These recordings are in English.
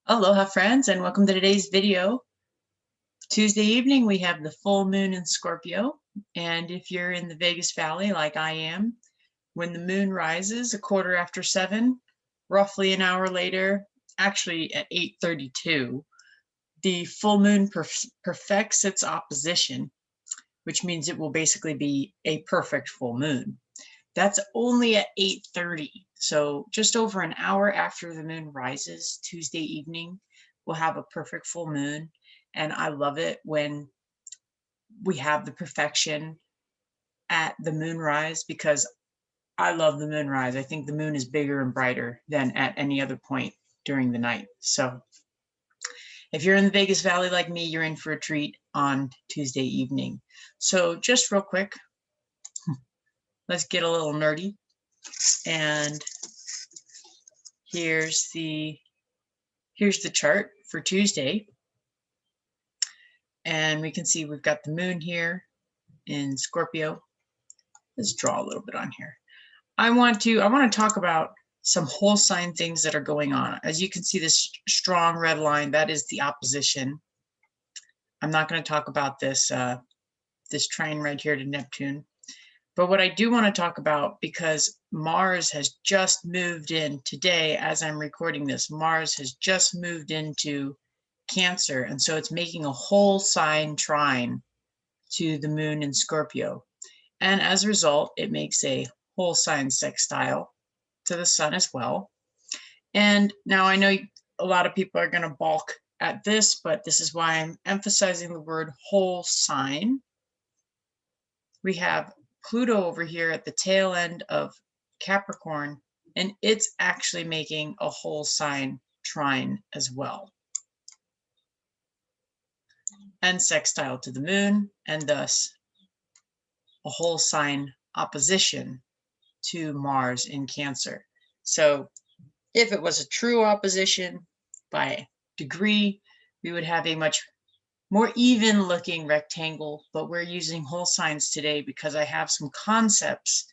Aloha friends, and welcome to today's video. Tuesday evening we have the full moon in Scorpio, and if you're in the Vegas Valley like I am, when the moon rises 7:15, roughly an hour later, actually at 8:32, the full moon perfects its opposition, which means it will basically be a perfect full moon. That's only at 8:30. So just over an hour after the moon rises, Tuesday evening, we'll have a perfect full moon. And I love it when we have the perfection at the moonrise because I love the moonrise. I think the moon is bigger and brighter than at any other point during the night. So if you're in the Vegas Valley like me, you're in for a treat on Tuesday evening. So just real quick, let's get a little nerdy. And here's the chart for Tuesday. And we can see we've got the moon here in Scorpio. Let's draw a little bit on here. I want to talk about some whole sign things that are going on. As you can see, this strong red line, that is the opposition. I'm not going to talk about this trine right here to Neptune. But what I do want to talk about, because Mars has just moved in today, as I'm recording this, Mars has just moved into Cancer. And so it's making a whole sign trine to the moon in Scorpio. And as a result, it makes a whole sign sextile to the sun as well. And now I know a lot of people are going to balk at this, but this is why I'm emphasizing the word whole sign. We have Pluto over here at the tail end of Capricorn, and it's actually making a whole sign trine as well, and sextile to the moon, and thus a whole sign opposition to Mars in Cancer. So if it was a true opposition by degree, we would have a much more even looking rectangle, but we're using whole signs today because I have some concepts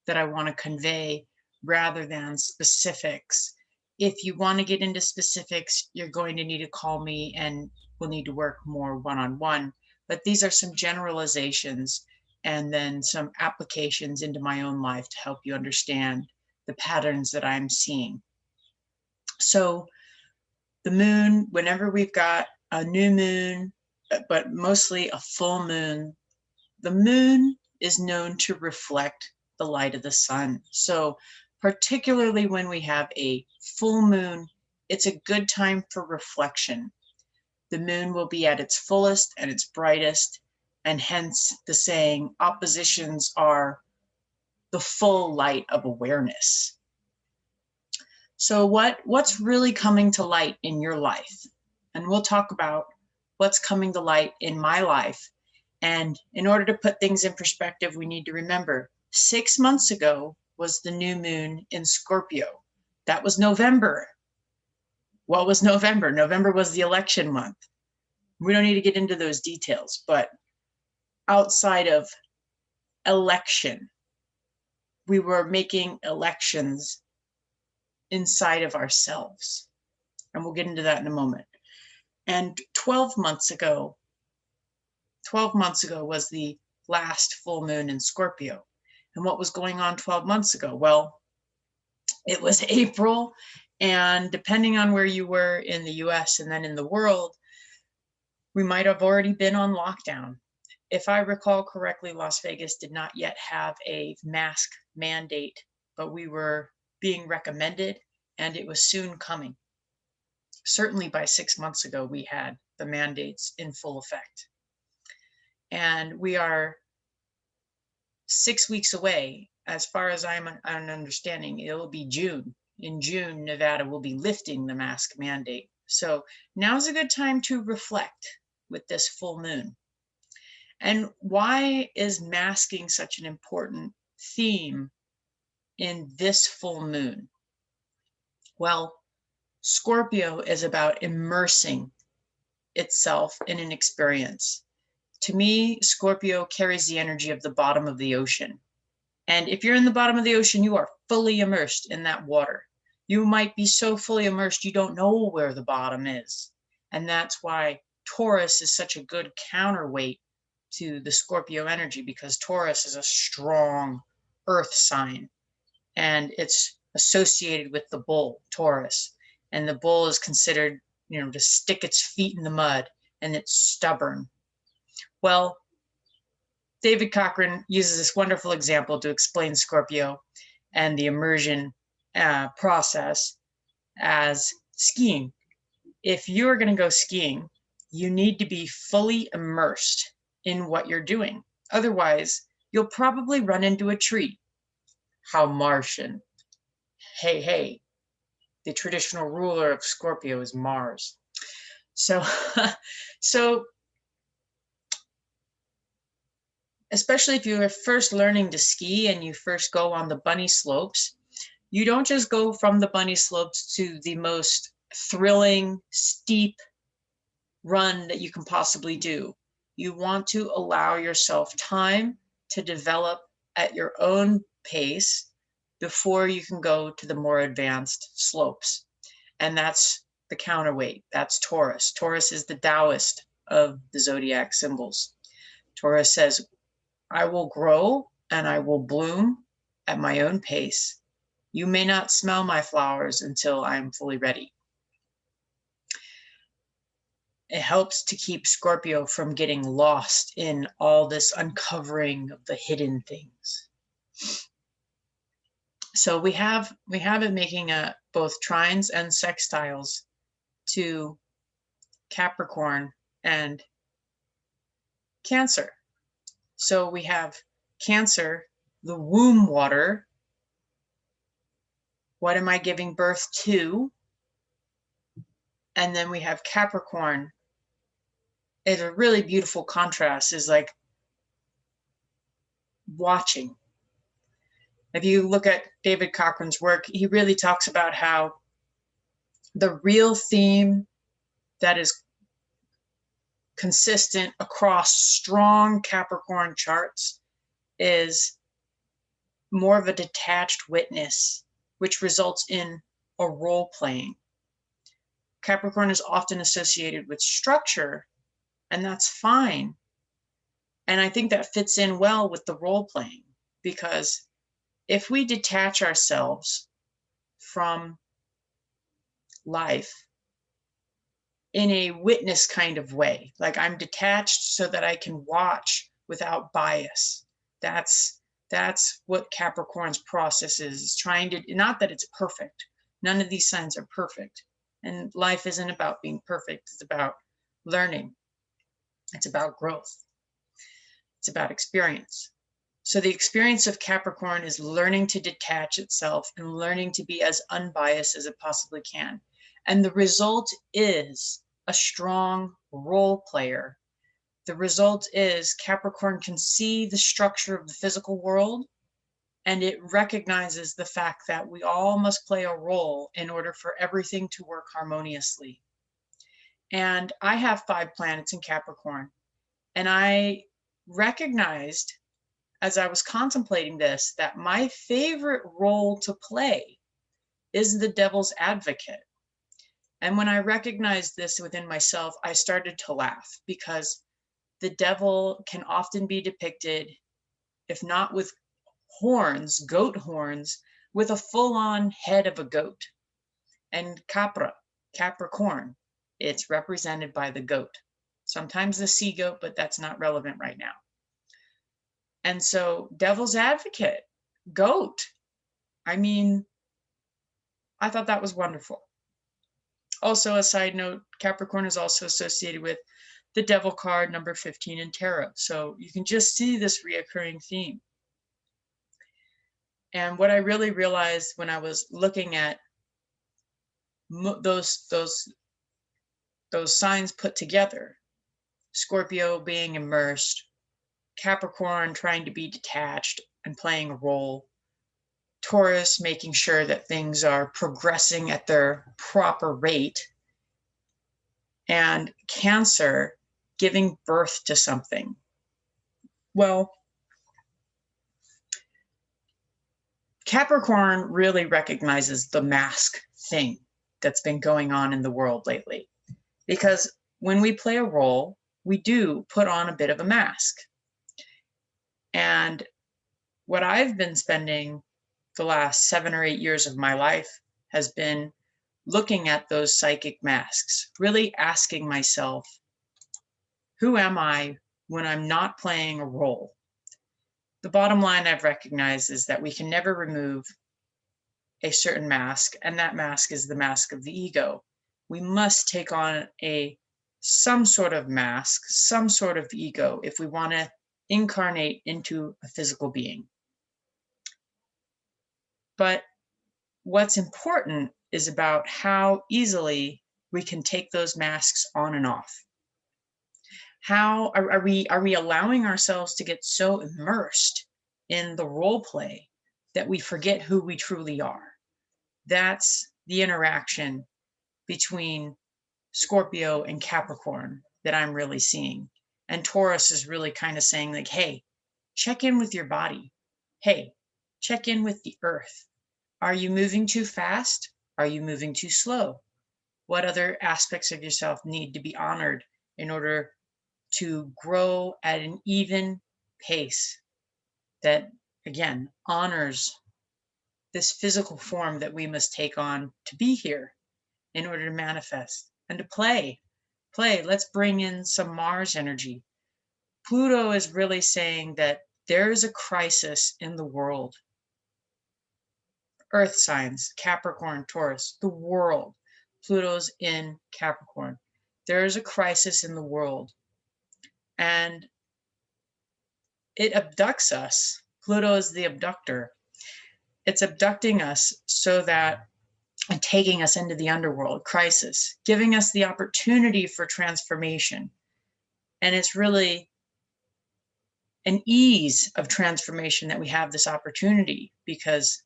that I want to convey rather than specifics. If you want to get into specifics, you're going to need to call me and we'll need to work more one-on-one. But these are some generalizations and then some applications into my own life to help you understand the patterns that I'm seeing. So the moon, whenever we've got a new moon, but mostly a full moon, the moon is known to reflect the light of the sun. So particularly when we have a full moon, it's a good time for reflection. The moon will be at its fullest and its brightest, and hence the saying, oppositions are the full light of awareness. So what's really coming to light in your life? And we'll talk about what's coming to light in my life. And in order to put things in perspective, we need to remember 6 months ago was the new moon in Scorpio. That was November. What was November? November was the election month. We don't need to get into those details, but outside of election, we were making elections inside of ourselves. And we'll get into that in a moment. And 12 months ago was the last full moon in Scorpio. And what was going on 12 months ago? Well, it was April, and depending on where you were in the US and then in the world, we might have already been on lockdown. If I recall correctly, Las Vegas did not yet have a mask mandate, but we were being recommended, and it was soon coming. Certainly by 6 months ago, we had the mandates in full effect. And we are 6 weeks away. As far as I'm understanding, it will be June. In June, Nevada will be lifting the mask mandate. So now's a good time to reflect with this full moon. And why is masking such an important theme in this full moon? Well, Scorpio is about immersing itself in an experience. To me, Scorpio carries the energy of the bottom of the ocean. And if you're in the bottom of the ocean, you are fully immersed in that water. You might be so fully immersed you don't know where the bottom is. And that's why Taurus is such a good counterweight to the Scorpio energy, because Taurus is a strong earth sign, and it's associated with the bull, Taurus. And the bull is considered, to stick its feet in the mud, and it's stubborn. Well, David Cochran uses this wonderful example to explain Scorpio and the immersion process as skiing. If you're going to go skiing, you need to be fully immersed in what you're doing. Otherwise, you'll probably run into a tree. How Martian. Hey, hey. The traditional ruler of Scorpio is Mars. So, so especially if you're first learning to ski and you first go on the bunny slopes, you don't just go from the bunny slopes to the most thrilling, steep run that you can possibly do. You want to allow yourself time to develop at your own pace before you can go to the more advanced slopes. And that's the counterweight. That's Taurus. Taurus is the Taoist of the zodiac symbols. Taurus says, I will grow and I will bloom at my own pace. You may not smell my flowers until I am fully ready. It helps to keep Scorpio from getting lost in all this uncovering of the hidden things. So we have it making both trines and sextiles to Capricorn and Cancer. So we have Cancer, the womb water. What am I giving birth to? And then we have Capricorn. It's a really beautiful contrast, is like watching. If you look at David Cochran's work, he really talks about how the real theme that is consistent across strong Capricorn charts is more of a detached witness, which results in a role playing. Capricorn is often associated with structure, and that's fine. And I think that fits in well with the role playing, because if we detach ourselves from life in a witness kind of way, like I'm detached so that I can watch without bias, that's what Capricorn's process is trying to, not that it's perfect. None of these signs are perfect. And life isn't about being perfect. It's about learning. It's about growth. It's about experience. So the experience of Capricorn is learning to detach itself and learning to be as unbiased as it possibly can. And the result is a strong role player. The result is Capricorn can see the structure of the physical world, and it recognizes the fact that we all must play a role in order for everything to work harmoniously. And I have 5 planets in Capricorn, and I recognized as I was contemplating this that my favorite role to play is the devil's advocate. And when I recognized this within myself, I started to laugh, because the devil can often be depicted, if not with horns, goat horns, with a full-on head of a goat. And Capricorn, it's represented by the goat. Sometimes the sea goat, but that's not relevant right now. And so devil's advocate, goat. I mean, I thought that was wonderful. Also, a side note, Capricorn is also associated with the devil card number 15 in tarot. So you can just see this reoccurring theme. And what I really realized when I was looking at those signs put together, Scorpio being immersed, Capricorn trying to be detached and playing a role, Taurus making sure that things are progressing at their proper rate, and Cancer giving birth to something. Well, Capricorn really recognizes the mask thing that's been going on in the world lately. Because when we play a role, we do put on a bit of a mask. And what I've been spending the last 7 or 8 years of my life has been looking at those psychic masks, really asking myself, who am I when I'm not playing a role? The bottom line I've recognized is that we can never remove a certain mask, and that mask is the mask of the ego. We must take on some sort of mask, some sort of ego, if we want to incarnate into a physical being. But what's important is about how easily we can take those masks on and off. How are we allowing ourselves to get so immersed in the role play that we forget who we truly are? That's the interaction between Scorpio and Capricorn that I'm really seeing. And Taurus is really kind of saying, like, hey, check in with your body. Hey, check in with the earth. Are you moving too fast? Are you moving too slow? What other aspects of yourself need to be honored in order to grow at an even pace that, again, honors this physical form that we must take on to be here in order to manifest and to play. Let's bring in some Mars energy. Pluto is really saying that there is a crisis in the world. Earth signs, Capricorn, Taurus, the world. Pluto's in Capricorn. There is a crisis in the world. And it abducts us. Pluto is the abductor. It's abducting us so that, and taking us into the underworld, crisis, giving us the opportunity for transformation. And it's really an ease of transformation that we have this opportunity, because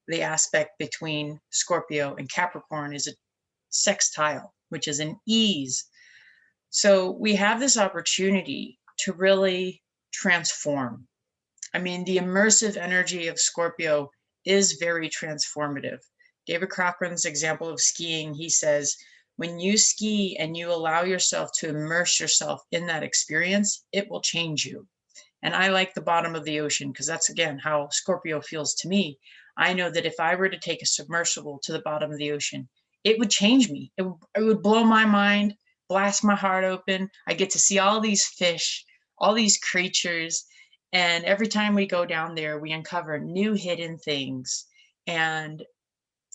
the aspect between Scorpio and Capricorn is a sextile, which is an ease. So we have this opportunity to really transform. I mean, the immersive energy of Scorpio is very transformative. David Cochran's example of skiing, he says, when you ski and you allow yourself to immerse yourself in that experience, it will change you. And I like the bottom of the ocean because that's, again, how Scorpio feels to me. I know that if I were to take a submersible to the bottom of the ocean, it would change me. It would blow my mind, blast my heart open. I get to see all these fish, all these creatures. And every time we go down there, we uncover new hidden things. And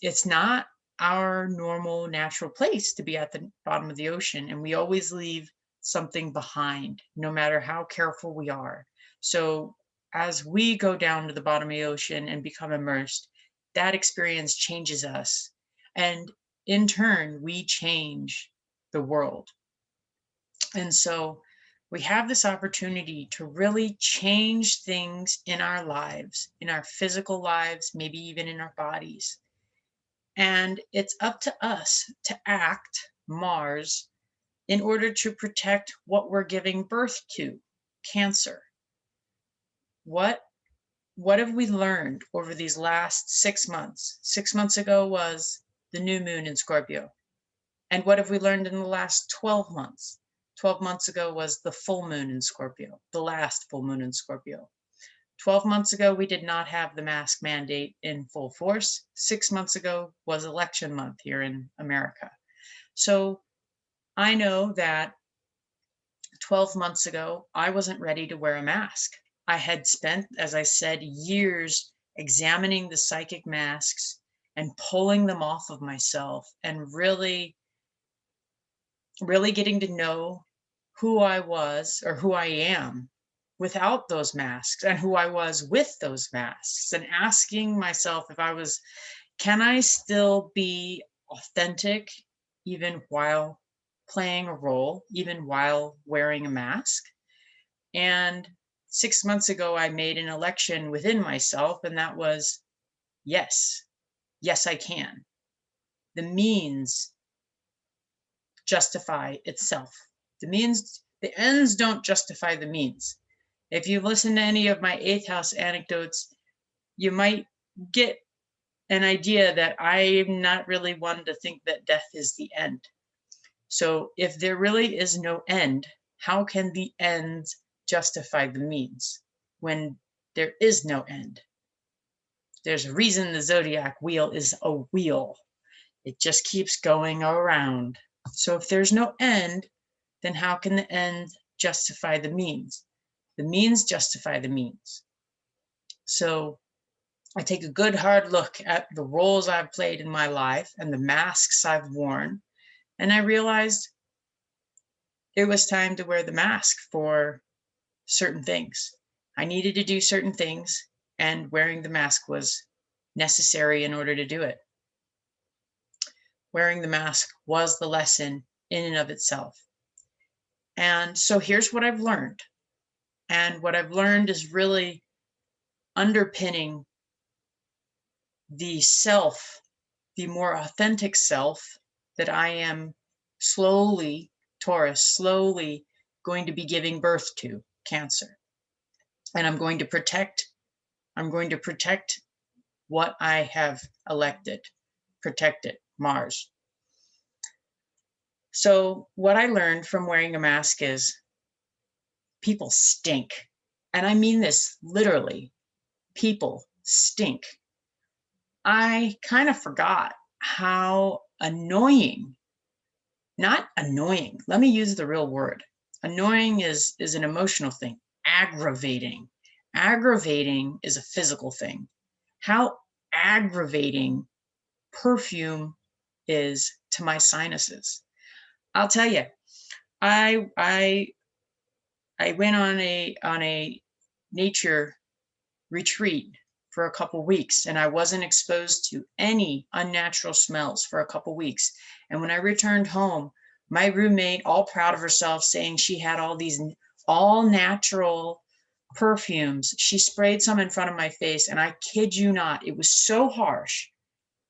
it's not our normal natural place to be at the bottom of the ocean. And we always leave something behind, no matter how careful we are. So as we go down to the bottom of the ocean and become immersed, that experience changes us. And in turn, we change the world. And so we have this opportunity to really change things in our lives, in our physical lives, maybe even in our bodies. And it's up to us to act, Mars, in order to protect what we're giving birth to, Cancer. What have we learned over these last 6 months? 6 months ago was the new moon in Scorpio. And what have we learned in the last 12 months? 12 months ago was the full moon in Scorpio, the last full moon in Scorpio. 12 months ago, we did not have the mask mandate in full force. 6 months ago was election month here in America. So I know that 12 months ago, I wasn't ready to wear a mask. I had spent, as I said, years examining the psychic masks and pulling them off of myself and really getting to know who I was, or who I am, without those masks, and who I was with those masks, and asking myself if can I still be authentic even while playing a role, even while wearing a mask? And 6 months ago, I made an election within myself, and that was, yes, I can. The means justify itself. The ends don't justify the means. If you've listened to any of my 8th house anecdotes, you might get an idea that I'm not really one to think that death is the end. So if there really is no end, how can the ends justify the means when there is no end? There's a reason the zodiac wheel is a wheel. It just keeps going around. So if there's no end, then how can the end justify the means? The means justify the means. So I take a good hard look at the roles I've played in my life and the masks I've worn, and I realized it was time to wear the mask for certain things. I needed to do certain things, and wearing the mask was necessary in order to do it. Wearing the mask was the lesson in and of itself. And so here's what I've learned. And what I've learned is really underpinning the self, the more authentic self that I am slowly, Taurus, slowly going to be giving birth to, Cancer. And I'm going to protect what I have elected, protect it, Mars. So what I learned from wearing a mask is people stink. And I mean this literally. People stink. I kind of forgot how annoying, not annoying, let me use the real word. Annoying is an emotional thing. Aggravating. Aggravating is a physical thing. How aggravating perfume is to my sinuses. I'll tell you, I went on a nature retreat for a couple weeks, and I wasn't exposed to any unnatural smells for a couple weeks. And when I returned home, my roommate, all proud of herself, saying she had all these all natural perfumes, she sprayed some in front of my face, and I kid you not, it was so harsh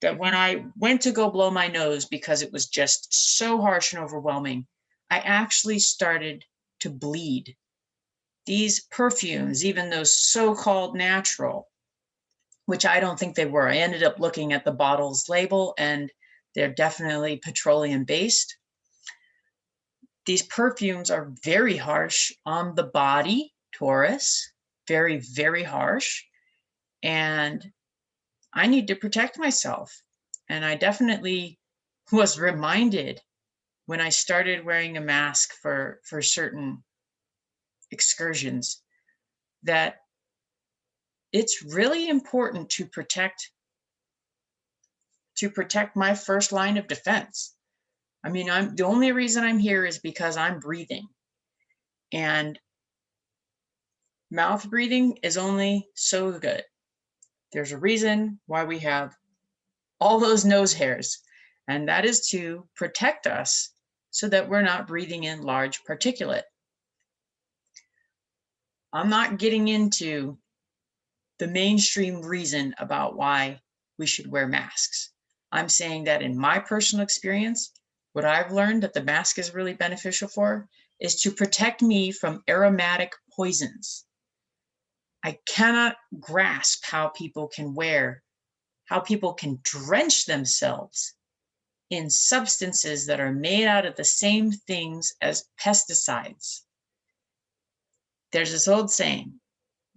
that when I went to go blow my nose because it was just so harsh and overwhelming, I actually started to bleed. These perfumes, even those so-called natural, which I don't think they were. I ended up looking at the bottle's label, and they're definitely petroleum-based. These perfumes are very harsh on the body, Taurus, very, very harsh. And I need to protect myself. And I definitely was reminded when I started wearing a mask for certain excursions that it's really important to protect my first line of defense. I mean, the only reason I'm here is because I'm breathing, and mouth breathing is only so good. There's a reason why we have all those nose hairs, and that is to protect us so that we're not breathing in large particulate. I'm not getting into the mainstream reason about why we should wear masks. I'm saying that in my personal experience, what I've learned that the mask is really beneficial for is to protect me from aromatic poisons. I cannot grasp how people can drench themselves in substances that are made out of the same things as pesticides. There's this old saying,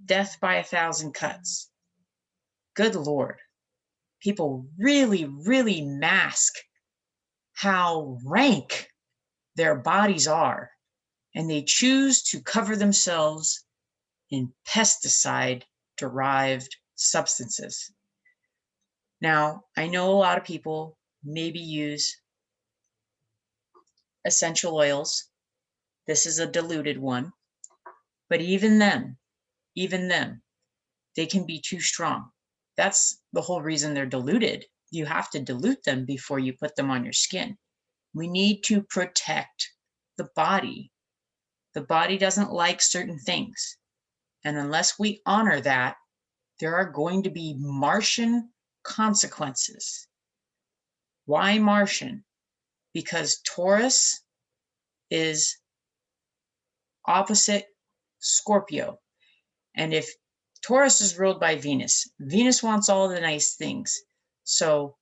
death by 1,000 cuts. Good Lord. People really, really mask how rank their bodies are, and they choose to cover themselves in pesticide-derived substances. Now, I know a lot of people maybe use essential oils. This is a diluted one, but even them, they can be too strong. That's the whole reason they're diluted. You have to dilute them before you put them on your skin. We need to protect the body. The body doesn't like certain things. And unless we honor that, there are going to be Martian consequences. Why Martian? Because Taurus is opposite Scorpio. And if Taurus is ruled by Venus. Venus wants all the nice things. So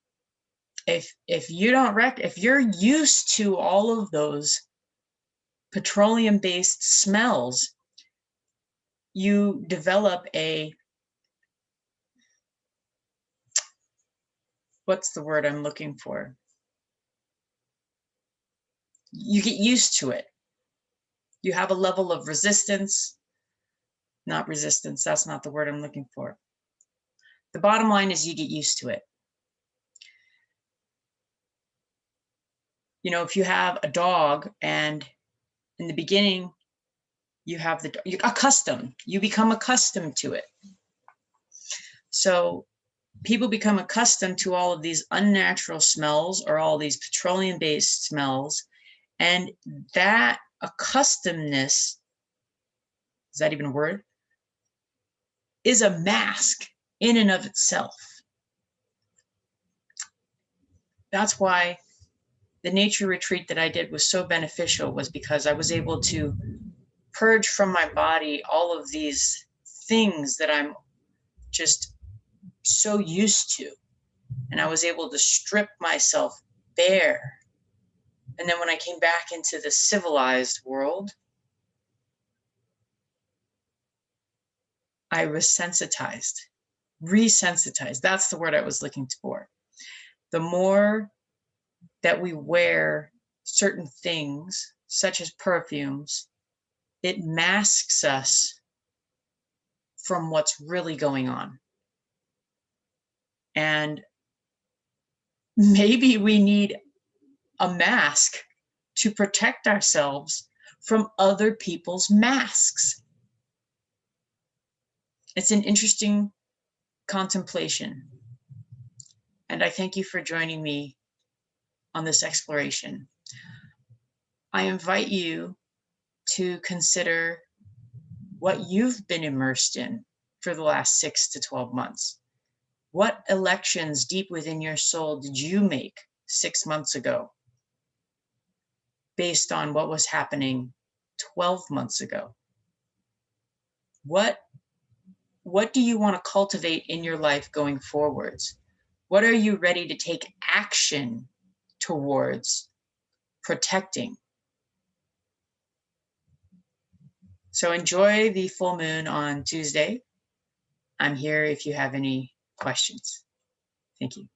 if you're used to all of those petroleum-based smells, you develop what's the word I'm looking for? You get used to it. You have a level of resistance, not resistance, that's not the word I'm looking for. The bottom line is you get used to it. You know, if you have a dog and in the beginning you become accustomed to it. So people become accustomed to all of these unnatural smells or all these petroleum-based smells, and that accustomedness, is that even a word? Is a mask in and of itself. That's why the nature retreat that I did was so beneficial, was because I was able to purge from my body all of these things that I'm just so used to. And I was able to strip myself bare. And then when I came back into the civilized world, I was resensitized. That's the word I was looking for. The more that we wear certain things, such as perfumes, it masks us from what's really going on. And maybe we need a mask to protect ourselves from other people's masks. It's an interesting contemplation. And I thank you for joining me on this exploration. I invite you to consider what you've been immersed in for the last 6 to 12 months. What elections deep within your soul did you make 6 months ago based on what was happening 12 months ago? What do you want to cultivate in your life going forwards? What are you ready to take action towards protecting? So enjoy the full moon on Tuesday. I'm here if you have any questions. Thank you.